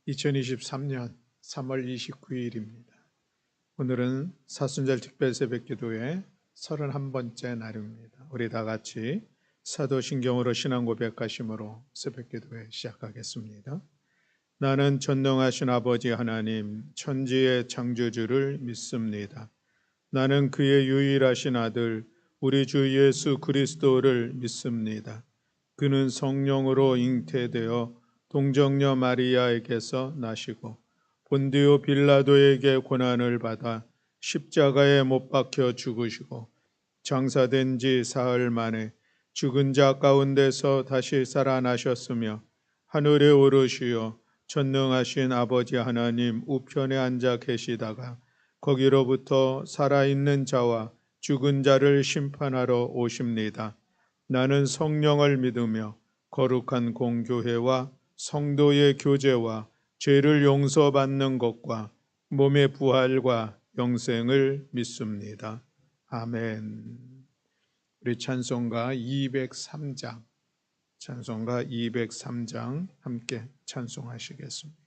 2023년 3월 29일입니다. 오늘은 사순절 특별 새벽기도의 31번째 날입니다. 우리 다 같이 사도신경으로 신앙 고백하심으로 새벽기도회 시작하겠습니다. 나는 전능하신 아버지 하나님 천지의 창조주를 믿습니다. 나는 그의 유일하신 아들 우리 주 예수 그리스도를 믿습니다. 그는 성령으로 잉태되어 동정녀 마리아에게서 나시고 본디오 빌라도에게 고난을 받아 십자가에 못 박혀 죽으시고 장사된 지 사흘 만에 죽은 자 가운데서 다시 살아나셨으며 하늘에 오르시어 전능하신 아버지 하나님 우편에 앉아 계시다가 거기로부터 살아있는 자와 죽은 자를 심판하러 오십니다. 나는 성령을 믿으며 거룩한 공교회와 성도의 교제와 죄를 용서받는 것과 몸의 부활과 영생을 믿습니다. 아멘. 우리 찬송가 203장 함께 찬송하시겠습니다.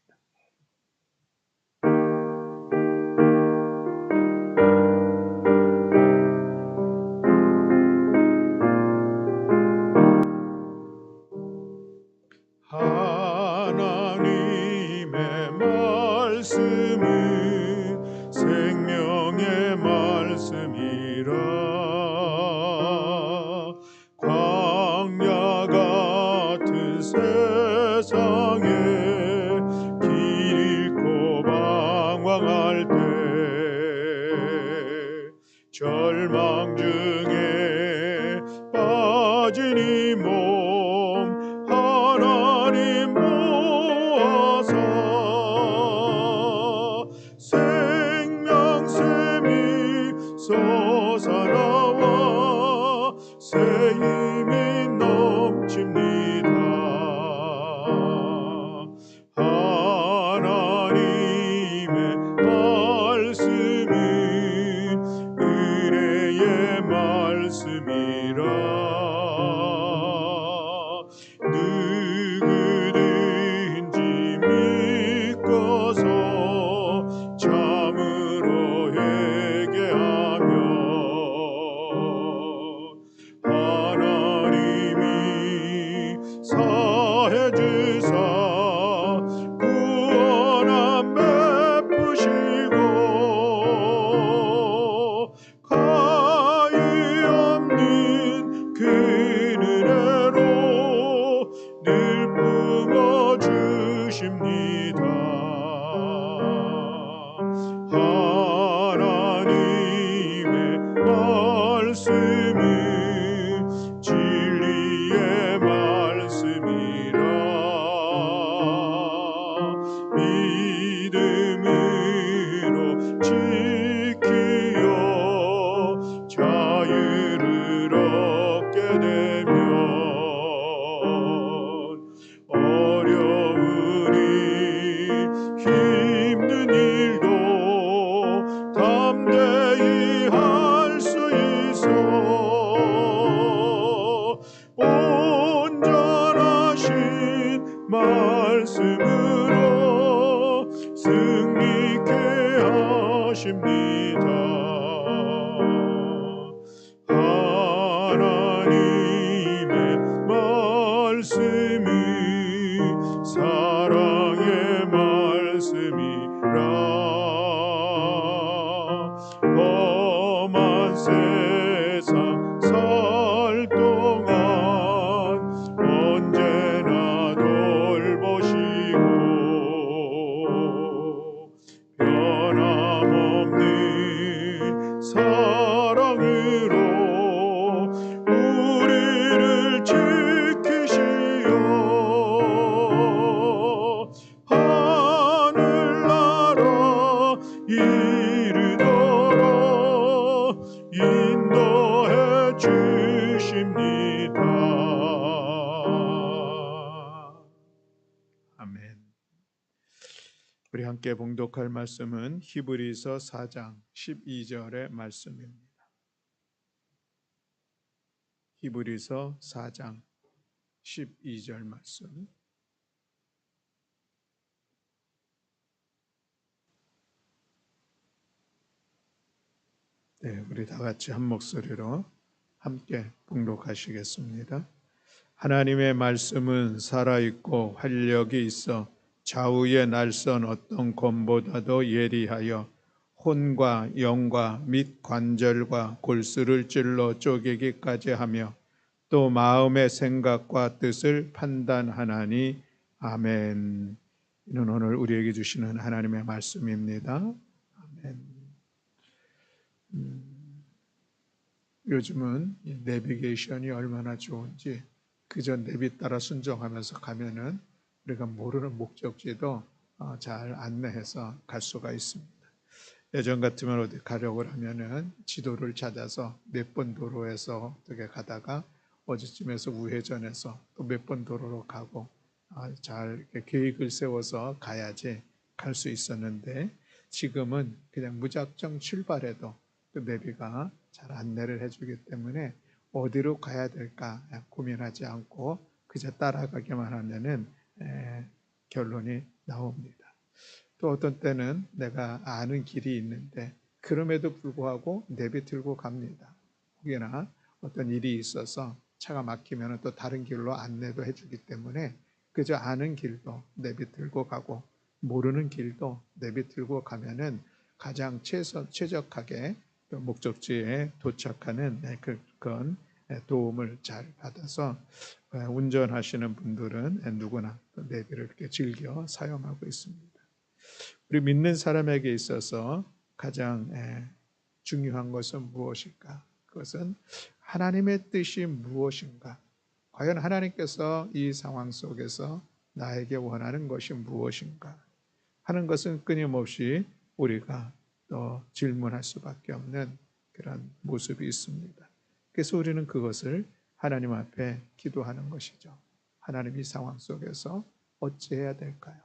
하나님의 말씀은 생명의 말씀이라 광야 같은 세상에 길 잃고 방황할 때 절망 중에 빠진 이 몸 하나님 모아서 생명샘이 솟아나와 새 힘이 넘칩니다. 하나님의 말씀은 은혜의 말씀이라 누구든지 믿고서 참으로 회개하며 하나님이 사해 주사 구원함 베푸시고 가히 없는 그 은혜로 늘 품어주십니다. 하나님의 말씀은 진리의 말씀이라 믿음으로 지키어 자유를 얻게 되면 어려우니 힘든 일도 담대히 할 수 있어 온전하신 말씀으로 승리케 하십니다. 하나님의 말씀은 사랑의 말씀이라 험한 세상 살 동안 언제나 돌보시고 변함없는 사랑으로 우리를 지키시어 하늘나라 이르도록 인도해 주십니다. 아멘. 우리 함께 봉독할 말씀은 히브리서 4장 12절의 말씀입니다. 히브리서 4장 12절 말씀. 네, 우리 다 같이 한 목소리로 함께 봉독하시겠습니다. 하나님의 말씀은 살아있고 활력이 있어 좌우의 날선 어떤 검보다도 예리하여 혼과 영과 및 관절과 골수를 찔러 쪼개기까지 하며 또 마음의 생각과 뜻을 판단하나니. 아멘. 이는 오늘 우리에게 주시는 하나님의 말씀입니다. 아멘. 요즘은 이 내비게이션이 얼마나 좋은지 그저 내비 따라 순종하면서 가면은 우리가 모르는 목적지도 잘 안내해서 갈 수가 있습니다. 예전 같으면 어디 가려고 하면은 지도를 찾아서 몇 번 도로에서 어떻게 가다가 어디쯤에서 우회전해서 또 몇 번 도로로 가고 잘 이렇게 계획을 세워서 가야지 갈 수 있었는데, 지금은 그냥 무작정 출발해도 또 내비가 잘 안내를 해주기 때문에 어디로 가야 될까 고민하지 않고 그저 따라가기만 하면은 결론이 나옵니다. 또 어떤 때는 내가 아는 길이 있는데 그럼에도 불구하고 내비 들고 갑니다. 혹여나 어떤 일이 있어서 차가 막히면 또 다른 길로 안내도 해주기 때문에 그저 아는 길도 내비 들고 가고 모르는 길도 내비 들고 가면은 가장 최적하게 목적지에 도착하는 그런 도움을 잘 받아서 운전하시는 분들은 누구나 내비를 이렇게 즐겨 사용하고 있습니다. 우리 믿는 사람에게 있어서 가장 중요한 것은 무엇일까? 그것은 하나님의 뜻이 무엇인가? 과연 하나님께서 이 상황 속에서 나에게 원하는 것이 무엇인가? 하는 것은 끊임없이 우리가 또 질문할 수밖에 없는 그런 모습이 있습니다. 그래서 우리는 그것을 하나님 앞에 기도하는 것이죠. 하나님, 이 상황 속에서 어찌해야 될까요?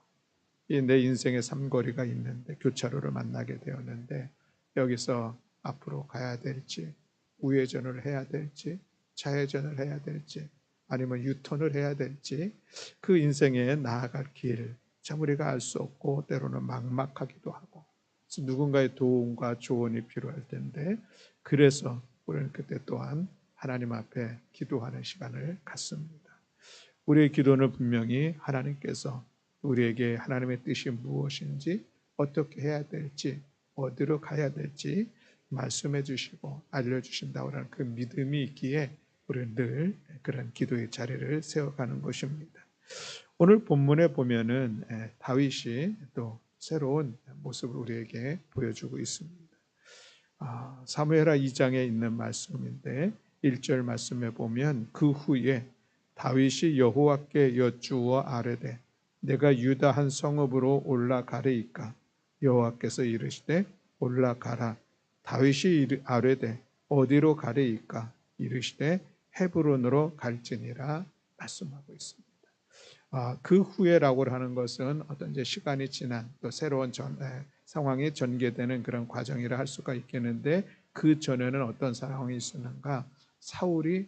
내 인생의 삼거리가 있는데 교차로를 만나게 되었는데 여기서 앞으로 가야 될지, 우회전을 해야 될지, 좌회전을 해야 될지, 아니면 유턴을 해야 될지, 그 인생에 나아갈 길 참 우리가 알 수 없고 때로는 막막하기도 하고, 그래서 누군가의 도움과 조언이 필요할 텐데, 그래서 우리는 그때 또한 하나님 앞에 기도하는 시간을 갖습니다. 우리의 기도는 분명히 하나님께서 우리에게 하나님의 뜻이 무엇인지, 어떻게 해야 될지, 어디로 가야 될지 말씀해 주시고 알려주신다고 하는 그 믿음이 있기에 우리는 늘 그런 기도의 자리를 세워가는 것입니다. 오늘 본문에 보면은 다윗이 또 새로운 모습을 우리에게 보여주고 있습니다. 사무엘하 2장에 있는 말씀인데 1절 말씀에 보면, 그 후에 다윗이 여호와께 여쭈어 아뢰되 내가 유다 한 성읍으로 올라가리이까? 여호와께서 이르시되 올라가라. 다윗이 아뢰되 어디로 가리이까? 이르시되 헤브론으로 갈지니라 말씀하고 있습니다. 그 후에라고 하는 것은 어떤 이제 시간이 지난 또 새로운 상황이 전개되는 그런 과정이라 할 수가 있겠는데, 그 전에는 어떤 상황이 있었는가? 사울이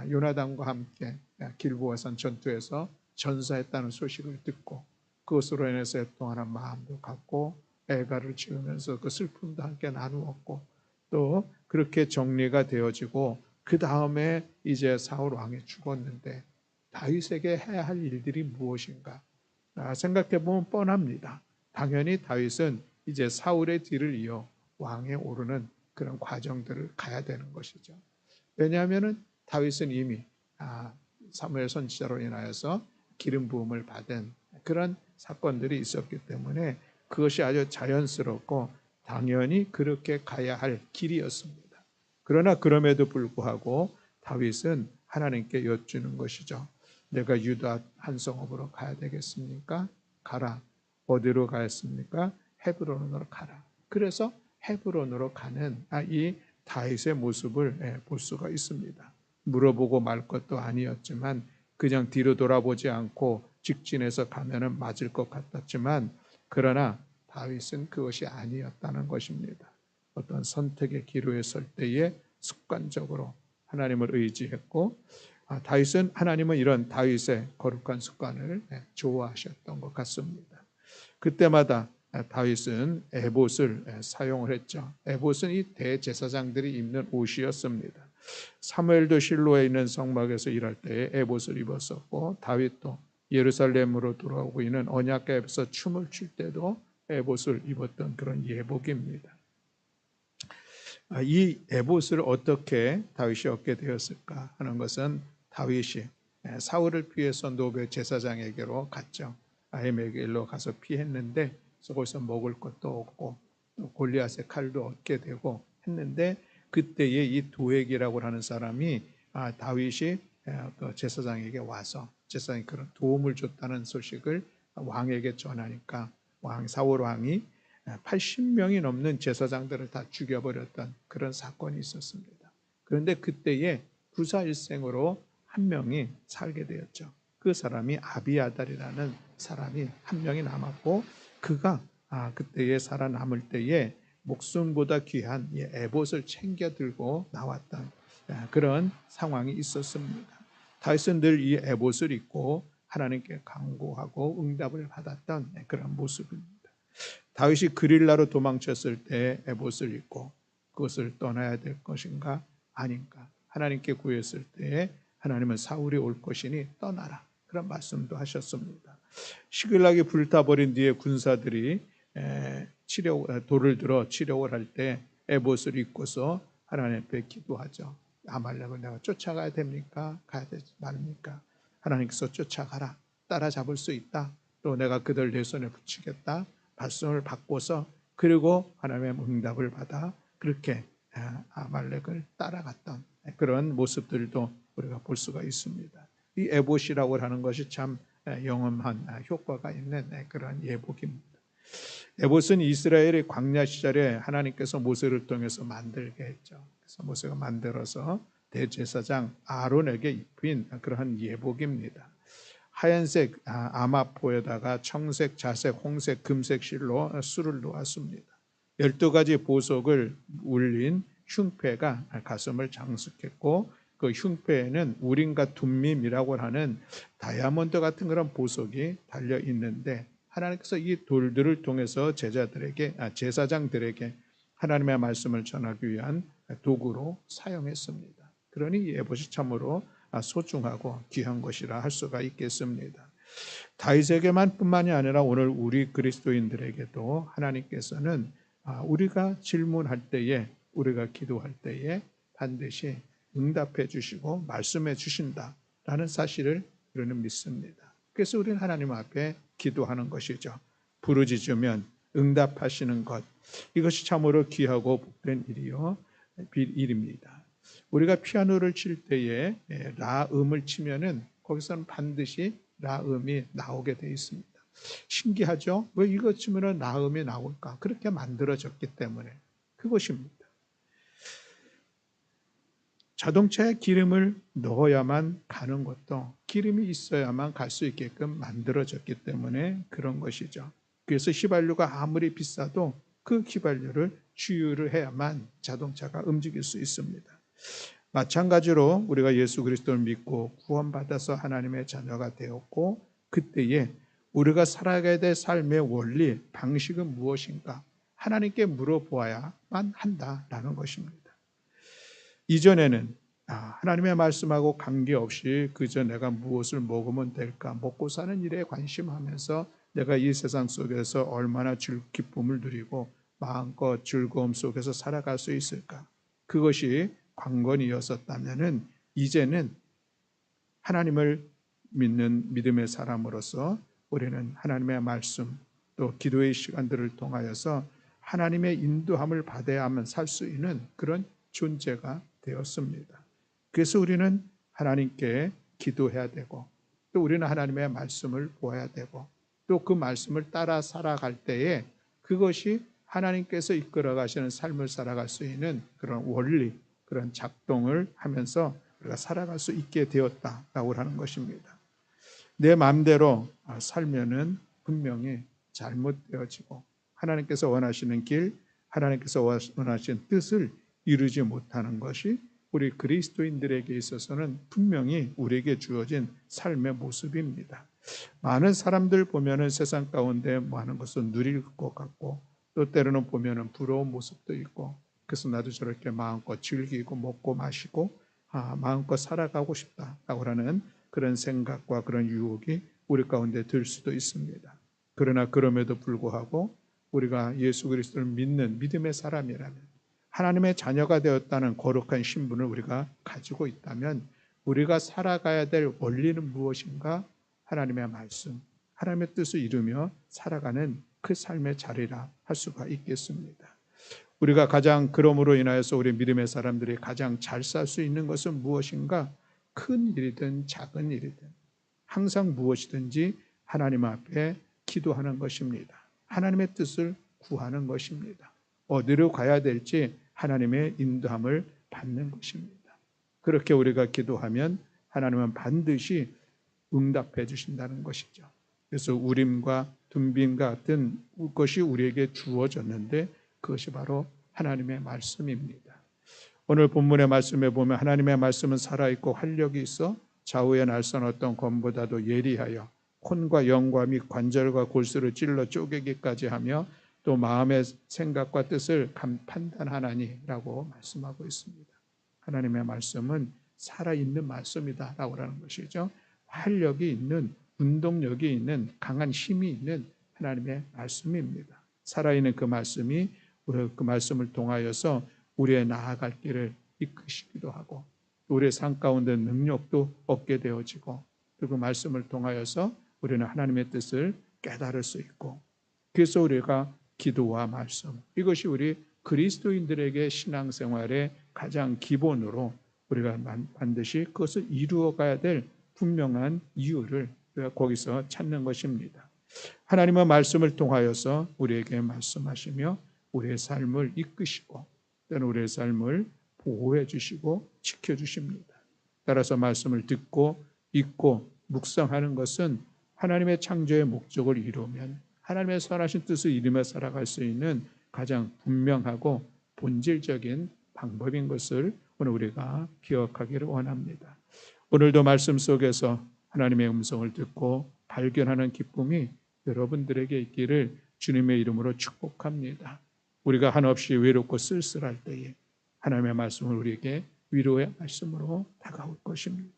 요나단과 함께 길보아산 전투에서 전사했다는 소식을 듣고 그것으로 인해서 애통하는 마음도 갖고 애가를 지으면서 그 슬픔도 함께 나누었고, 또 그렇게 정리가 되어지고 그 다음에 이제 사울 왕이 죽었는데 다윗에게 해야 할 일들이 무엇인가? 생각해 보면 뻔합니다. 당연히 다윗은 이제 사울의 뒤를 이어 왕에 오르는 그런 과정들을 가야 되는 것이죠. 왜냐하면 다윗은 이미 사무엘 선지자로 인하여서 기름 부음을 받은 그런 사건들이 있었기 때문에 그것이 아주 자연스럽고 당연히 그렇게 가야 할 길이었습니다. 그러나 그럼에도 불구하고 다윗은 하나님께 여쭈는 것이죠. 내가 유다 한 성읍으로 가야 되겠습니까? 가라. 어디로 가겠습니까? 헤브론으로 가라. 그래서 헤브론으로 가는 이 다윗의 모습을 볼 수가 있습니다. 물어보고 말 것도 아니었지만 그냥 뒤로 돌아보지 않고 직진해서 가면은 맞을 것 같았지만, 그러나 다윗은 그것이 아니었다는 것입니다. 어떤 선택의 기로에 설 때에 습관적으로 하나님을 의지했고, 다윗은 하나님은 이런 다윗의 거룩한 습관을 좋아하셨던 것 같습니다. 그때마다 다윗은 에봇을 사용을 했죠. 에봇은 이 대제사장들이 입는 옷이었습니다. 사무엘도 실로에 있는 성막에서 일할 때에 에봇을 입었었고, 다윗도 예루살렘으로 돌아오고 있는 언약궤에서 춤을 출 때도 에봇을 입었던 그런 예복입니다. 이 에봇을 어떻게 다윗이 얻게 되었을까 하는 것은 다윗이 사울을 피해서 노베 제사장에게로 갔죠. 아히멜에게로 가서 피했는데 거기서 먹을 것도 없고 골리앗의 칼도 얻게 되고 했는데, 그때에 이 도액이라고 하는 사람이 다윗이 그 제사장에게 와서 제사장이 그런 도움을 줬다는 소식을 왕에게 전하니까 사울 왕이 80명이 넘는 제사장들을 다 죽여버렸던 그런 사건이 있었습니다. 그런데 그때에 구사일생으로 한 명이 살게 되었죠. 그 사람이 아비아달이라는 사람이 한 명이 남았고, 그가 그때에 살아남을 때에 목숨보다 귀한 에봇을 챙겨 들고 나왔던 그런 상황이 있었습니다. 다윗은 늘 이 에봇을 입고 하나님께 간구하고 응답을 받았던 그런 모습입니다. 다윗이 그릴라로 도망쳤을 때 에봇을 입고 그것을 떠나야 될 것인가 아닌가, 하나님께 구했을 때에 하나님은 사울이 올 것이니 떠나라, 그런 말씀도 하셨습니다. 시글락이 불타버린 뒤에 군사들이 돌을 들어 치려고 할 때 에봇을 입고서 하나님 앞에 기도하죠. 아말렉을 내가 쫓아가야 됩니까? 가야 되지 말입니까? 하나님께서 쫓아가라, 따라잡을 수 있다, 또 내가 그들 내 손에 붙이겠다 말씀을 받고서, 그리고 하나님의 응답을 받아 그렇게 아말렉을 따라갔던 그런 모습들도 우리가 볼 수가 있습니다. 이 에봇이라고 하는 것이 참 영험한 효과가 있는 그런 예복입니다. 에봇은 이스라엘의 광야 시절에 하나님께서 모세를 통해서 만들게 했죠. 그래서 모세가 만들어서 대제사장 아론에게 입힌 그러한 예복입니다. 하얀색 아마포에다가 청색, 자색, 홍색, 금색 실로 수를 놓았습니다. 12가지 보석을 울린 흉패가 가슴을 장식했고, 그 흉패에는 우림과 둠밈이라고 하는 다이아몬드 같은 그런 보석이 달려 있는데, 하나님께서 이 돌들을 통해서 제사장들에게 하나님의 말씀을 전하기 위한 도구로 사용했습니다. 그러니 이 에봇이 참으로 소중하고 귀한 것이라 할 수가 있겠습니다. 다윗에게만 뿐만이 아니라 오늘 우리 그리스도인들에게도 하나님께서는 우리가 질문할 때에, 우리가 기도할 때에 반드시 응답해 주시고 말씀해 주신다라는 사실을 우리는 믿습니다. 그래서 우리는 하나님 앞에 기도하는 것이죠. 부르짖으면 응답하시는 것, 이것이 참으로 귀하고 복된 일입니다. 우리가 피아노를 칠 때에 라음을 치면은 거기서는 반드시 라음이 나오게 되어 있습니다. 신기하죠? 왜 이거 치면은 라음이 나올까? 그렇게 만들어졌기 때문에 그것입니다. 자동차에 기름을 넣어야만 가는 것도 기름이 있어야만 갈 수 있게끔 만들어졌기 때문에 그런 것이죠. 그래서 휘발유가 아무리 비싸도 그 휘발유를 주유를 해야만 자동차가 움직일 수 있습니다. 마찬가지로 우리가 예수 그리스도를 믿고 구원받아서 하나님의 자녀가 되었고, 그때에 우리가 살아가야 될 삶의 원리, 방식은 무엇인가 하나님께 물어보아야만 한다라는 것입니다. 이전에는 하나님의 말씀하고 관계없이 그저 내가 무엇을 먹으면 될까, 먹고 사는 일에 관심하면서 내가 이 세상 속에서 얼마나 기쁨을 누리고 마음껏 즐거움 속에서 살아갈 수 있을까, 그것이 관건이었었다면은 이제는 하나님을 믿는 믿음의 사람으로서 우리는 하나님의 말씀 또 기도의 시간들을 통하여서 하나님의 인도함을 받아야만 살 수 있는 그런 존재가 되었습니다. 그래서 우리는 하나님께 기도해야 되고, 또 우리는 하나님의 말씀을 보아야 되고, 또 그 말씀을 따라 살아갈 때에 그것이 하나님께서 이끌어 가시는 삶을 살아갈 수 있는 그런 원리, 그런 작동을 하면서 우리가 살아갈 수 있게 되었다라고 하는 것입니다. 내 마음대로 살면은 분명히 잘못되어지고 하나님께서 원하시는 길, 하나님께서 원하시는 뜻을 이루지 못하는 것이 우리 그리스도인들에게 있어서는 분명히 우리에게 주어진 삶의 모습입니다. 많은 사람들 보면은 세상 가운데 많은 것을 누릴 것 같고 또 때로는 보면은 부러운 모습도 있고 그래서 나도 저렇게 마음껏 즐기고 먹고 마시고 마음껏 살아가고 싶다라고 하는 그런 생각과 그런 유혹이 우리 가운데 들 수도 있습니다. 그러나 그럼에도 불구하고 우리가 예수 그리스도를 믿는 믿음의 사람이라면 하나님의 자녀가 되었다는 거룩한 신분을 우리가 가지고 있다면 우리가 살아가야 될 원리는 무엇인가? 하나님의 말씀, 하나님의 뜻을 이루며 살아가는 그 삶의 자리라 할 수가 있겠습니다. 우리가 가장 그럼으로 인하여서 우리 믿음의 사람들이 가장 잘 살 수 있는 것은 무엇인가? 큰 일이든 작은 일이든 항상 무엇이든지 하나님 앞에 기도하는 것입니다. 하나님의 뜻을 구하는 것입니다. 어디로 가야 될지 하나님의 인도함을 받는 것입니다. 그렇게 우리가 기도하면 하나님은 반드시 응답해 주신다는 것이죠. 그래서 우림과 둠빔 같은 것이 우리에게 주어졌는데 그것이 바로 하나님의 말씀입니다. 오늘 본문의 말씀에 보면 하나님의 말씀은 살아있고 활력이 있어 좌우에 날선 어떤 검보다도 예리하여 혼과 영과 및 관절과 골수를 찔러 쪼개기까지 하며 또 마음의 생각과 뜻을 판단하나니라고 말씀하고 있습니다. 하나님의 말씀은 살아있는 말씀이다라고 하는 것이죠. 활력이 있는, 운동력이 있는, 강한 힘이 있는 하나님의 말씀입니다. 살아있는 그 말씀이 그 말씀을 통하여서 우리의 나아갈 길을 이끄시기도 하고 우리의 삶 가운데 능력도 얻게 되어지고 그 말씀을 통하여서 우리는 하나님의 뜻을 깨달을 수 있고 그래서 우리가 기도와 말씀 이것이 우리 그리스도인들에게 신앙생활의 가장 기본으로 우리가 반드시 그것을 이루어가야 될 분명한 이유를 우리가 거기서 찾는 것입니다. 하나님의 말씀을 통하여서 우리에게 말씀하시며 우리의 삶을 이끄시고 또는 우리의 삶을 보호해 주시고 지켜주십니다. 따라서 말씀을 듣고 읽고 묵상하는 것은 하나님의 창조의 목적을 이루면 하나님의 선하신 뜻을 이루며 살아갈 수 있는 가장 분명하고 본질적인 방법인 것을 오늘 우리가 기억하기를 원합니다. 오늘도 말씀 속에서 하나님의 음성을 듣고 발견하는 기쁨이 여러분들에게 있기를 주님의 이름으로 축복합니다. 우리가 한없이 외롭고 쓸쓸할 때에 하나님의 말씀을 우리에게 위로의 말씀으로 다가올 것입니다.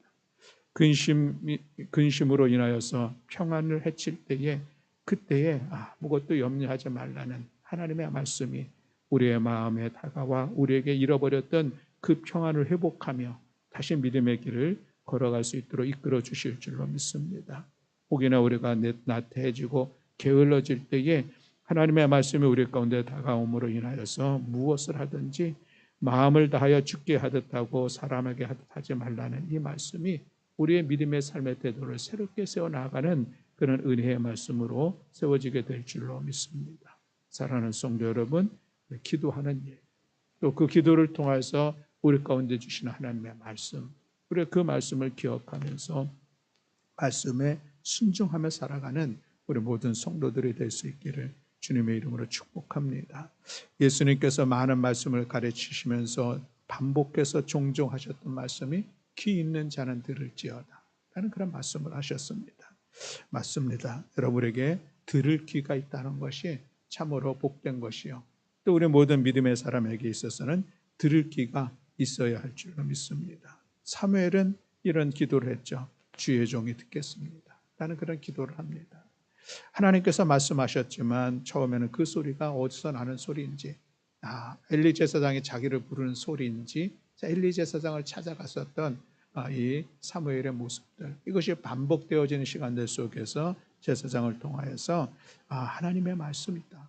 근심으로 인하여서 평안을 해칠 때에 그때에 아무것도 염려하지 말라는 하나님의 말씀이 우리의 마음에 다가와 우리에게 잃어버렸던 그 평안을 회복하며 다시 믿음의 길을 걸어갈 수 있도록 이끌어 주실 줄로 믿습니다. 혹여나 우리가 나태해지고 게을러질 때에 하나님의 말씀이 우리 가운데 다가옴으로 인하여서 무엇을 하든지 마음을 다하여 죽게 하듯 하고 사람에게 하듯 하지 말라는 이 말씀이 우리의 믿음의 삶의 태도를 새롭게 세워나가는 그런 은혜의 말씀으로 세워지게 될 줄로 믿습니다. 사랑하는 성도 여러분, 기도하는 일, 또 그 기도를 통해서 우리 가운데 주시는 하나님의 말씀, 우리 그 말씀을 기억하면서 말씀에 순종하며 살아가는 우리 모든 성도들이 될 수 있기를 주님의 이름으로 축복합니다. 예수님께서 많은 말씀을 가르치시면서 반복해서 종종 하셨던 말씀이 귀 있는 자는 들을지어다 라는 그런 말씀을 하셨습니다. 맞습니다. 여러분에게 들을 귀가 있다는 것이 참으로 복된 것이요. 또 우리 모든 믿음의 사람에게 있어서는 들을 귀가 있어야 할 줄로 믿습니다. 사무엘은 이런 기도를 했죠. 주의 종이 듣겠습니다. 라는 그런 기도를 합니다. 하나님께서 말씀하셨지만 처음에는 그 소리가 어디서 나는 소리인지 엘리 제사장이 자기를 부르는 소리인지 엘리 제사장을 찾아갔었던 이 사무엘의 모습들 이것이 반복되어지는 시간들 속에서 제사장을 통하여서 하나님의 말씀이다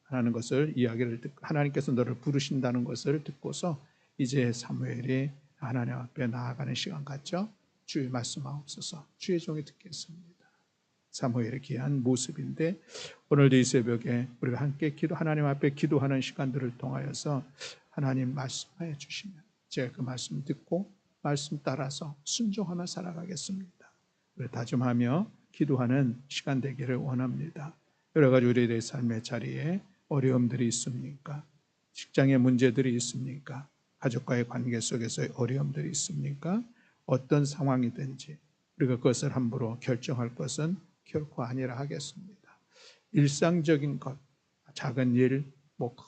하는 것을 이야기를 듣고 하나님께서 너를 부르신다는 것을 듣고서 이제 사무엘이 하나님 앞에 나아가는 시간 같죠. 주의 말씀하옵소서 주의 종이 듣겠습니다. 사무엘의 귀한 모습인데 오늘도 이 새벽에 우리가 함께 하나님 앞에 기도하는 시간들을 통하여서 하나님 말씀해 주시면 제가 그 말씀 듣고 말씀 따라서 순종하며 살아가겠습니다. 우리 다짐하며 기도하는 시간 되기를 원합니다. 여러 가지 우리의 삶의 자리에 어려움들이 있습니까? 직장의 문제들이 있습니까? 가족과의 관계 속에서의 어려움들이 있습니까? 어떤 상황이든지 우리가 그것을 함부로 결정할 것은 결코 아니라 하겠습니다. 일상적인 것, 작은 일,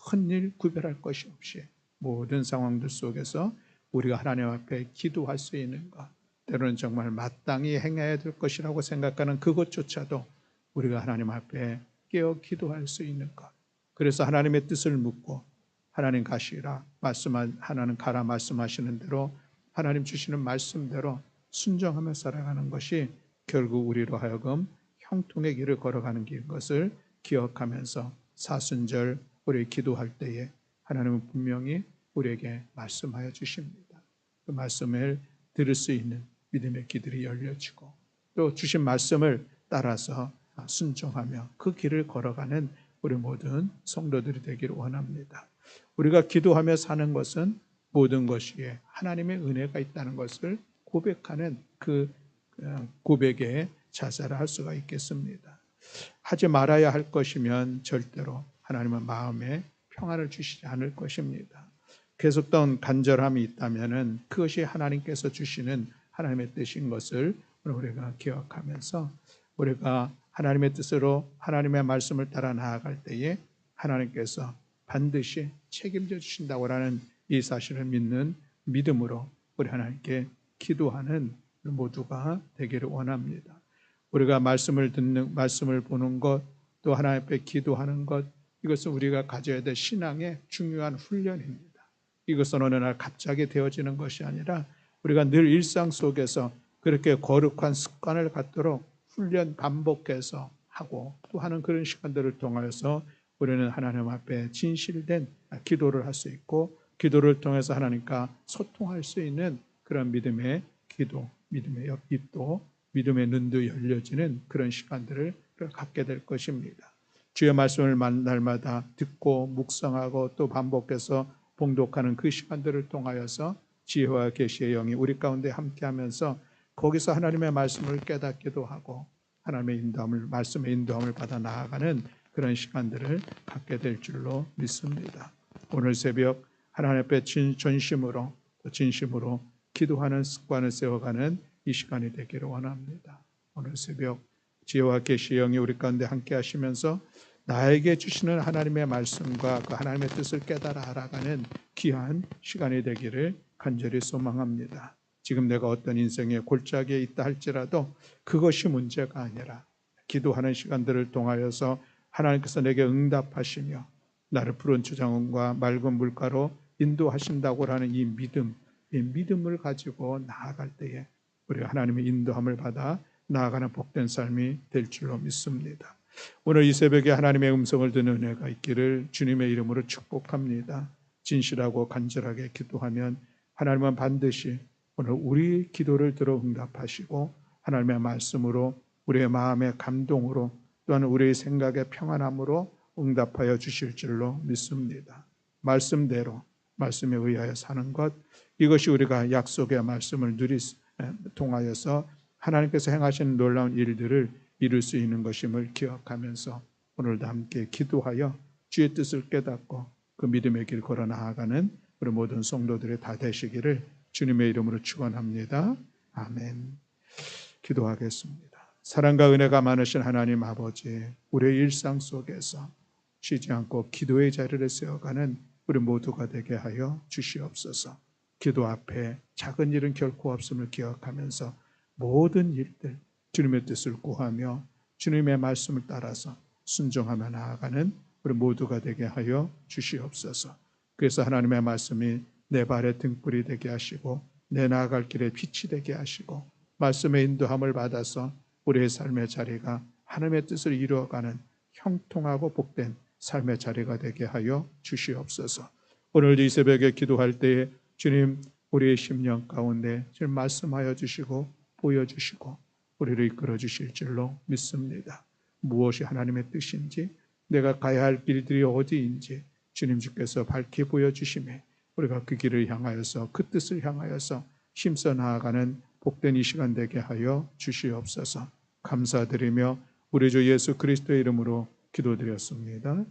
큰 일 구별할 것이 없이 모든 상황들 속에서 우리가 하나님 앞에 기도할 수 있는 것, 때로는 정말 마땅히 행해야 될 것이라고 생각하는 그것조차도 우리가 하나님 앞에 깨어 기도할 수 있는 것. 그래서 하나님의 뜻을 묻고 하나님 가시라 하나님 가라 말씀하시는 대로 하나님 주시는 말씀대로 순종하며 살아가는 것이 결국 우리로 하여금 형통의 길을 걸어가는 길인 것을 기억하면서 사순절 우리 기도할 때에 하나님은 분명히 우리에게 말씀하여 주십니다. 그 말씀을 들을 수 있는 믿음의 귀들이 열려지고 또 주신 말씀을 따라서 순종하며 그 길을 걸어가는 우리 모든 성도들이 되기를 원합니다. 우리가 기도하며 사는 것은 모든 것이에 하나님의 은혜가 있다는 것을 고백하는 그 고백의 자세를 할 수가 있겠습니다. 하지 말아야 할 것이면 절대로 하나님은 마음에 평안을 주시지 않을 것입니다. 계속된 간절함이 있다면 그것이 하나님께서 주시는 하나님의 뜻인 것을 우리가 기억하면서 우리가 하나님의 뜻으로 하나님의 말씀을 따라 나아갈 때에 하나님께서 반드시 책임져 주신다고 하는 이 사실을 믿는 믿음으로 우리 하나님께 기도하는 모두가 되기를 원합니다. 우리가 말씀을 듣는, 말씀을 보는 것, 또 하나님 앞에 기도하는 것, 이것은 우리가 가져야 될 신앙의 중요한 훈련입니다. 이것은 어느 날 갑자기 되어지는 것이 아니라 우리가 늘 일상 속에서 그렇게 거룩한 습관을 갖도록 훈련 반복해서 하고 또 하는 그런 시간들을 통해서 우리는 하나님 앞에 진실된 기도를 할 수 있고 기도를 통해서 하나님과 소통할 수 있는 그런 믿음의 기도, 믿음의 옆입도, 믿음의 눈도 열려지는 그런 시간들을 갖게 될 것입니다. 주의 말씀을 날마다 듣고 묵상하고 또 반복해서 봉독하는 그 시간들을 통하여서 지혜와 계시의 영이 우리 가운데 함께하면서 거기서 하나님의 말씀을 깨닫기도 하고 하나님의 인도함을, 말씀의 인도함을 받아 나아가는 그런 시간들을 갖게 될 줄로 믿습니다. 오늘 새벽 하나님 앞에 진심으로 기도하는 습관을 세워가는 이 시간이 되기를 원합니다. 오늘 새벽 지혜와 계시의 영이 우리 가운데 함께 하시면서 나에게 주시는 하나님의 말씀과 그 하나님의 뜻을 깨달아 알아가는 귀한 시간이 되기를 간절히 소망합니다. 지금 내가 어떤 인생의 골짜기에 있다 할지라도 그것이 문제가 아니라 기도하는 시간들을 통하여서 하나님께서 내게 응답하시며 나를 푸른 초장원과 맑은 물가로 인도하신다고 하는 이 믿음을 가지고 나아갈 때에 우리가 하나님의 인도함을 받아 나아가는 복된 삶이 될 줄로 믿습니다. 오늘 이 새벽에 하나님의 음성을 듣는 은혜가 있기를 주님의 이름으로 축복합니다. 진실하고 간절하게 기도하면 하나님은 반드시 오늘 우리 기도를 들어 응답하시고 하나님의 말씀으로 우리의 마음의 감동으로 또한 우리의 생각의 평안함으로 응답하여 주실 줄로 믿습니다. 말씀대로 말씀에 의하여 사는 것, 이것이 우리가 약속의 말씀을 통하여서 하나님께서 행하시는 놀라운 일들을 이룰 수 있는 것임을 기억하면서 오늘도 함께 기도하여 주의 뜻을 깨닫고 그 믿음의 길 걸어 나아가는 우리 모든 성도들이 다 되시기를 주님의 이름으로 축원합니다. 아멘. 기도하겠습니다. 사랑과 은혜가 많으신 하나님 아버지, 우리의 일상 속에서 쉬지 않고 기도의 자리를 세워가는 우리 모두가 되게 하여 주시옵소서. 기도 앞에 작은 일은 결코 없음을 기억하면서 모든 일들 주님의 뜻을 구하며 주님의 말씀을 따라서 순종하며 나아가는 우리 모두가 되게 하여 주시옵소서. 그래서 하나님의 말씀이 내 발의 등불이 되게 하시고 내 나아갈 길에 빛이 되게 하시고 말씀의 인도함을 받아서 우리의 삶의 자리가 하나님의 뜻을 이루어가는 형통하고 복된 삶의 자리가 되게 하여 주시옵소서. 오늘 이 새벽에 기도할 때에 주님 우리의 심령 가운데 지금 말씀하여 주시고 보여주시고 우리를 이끌어 주실 줄로 믿습니다. 무엇이 하나님의 뜻인지 내가 가야 할 길들이 어디인지 주님 주께서 밝히 보여주심에 우리가 그 길을 향하여서 그 뜻을 향하여서 힘써 나아가는 복된 이 시간 되게 하여 주시옵소서. 감사드리며 우리 주 예수 그리스도의 이름으로 기도드렸습니다.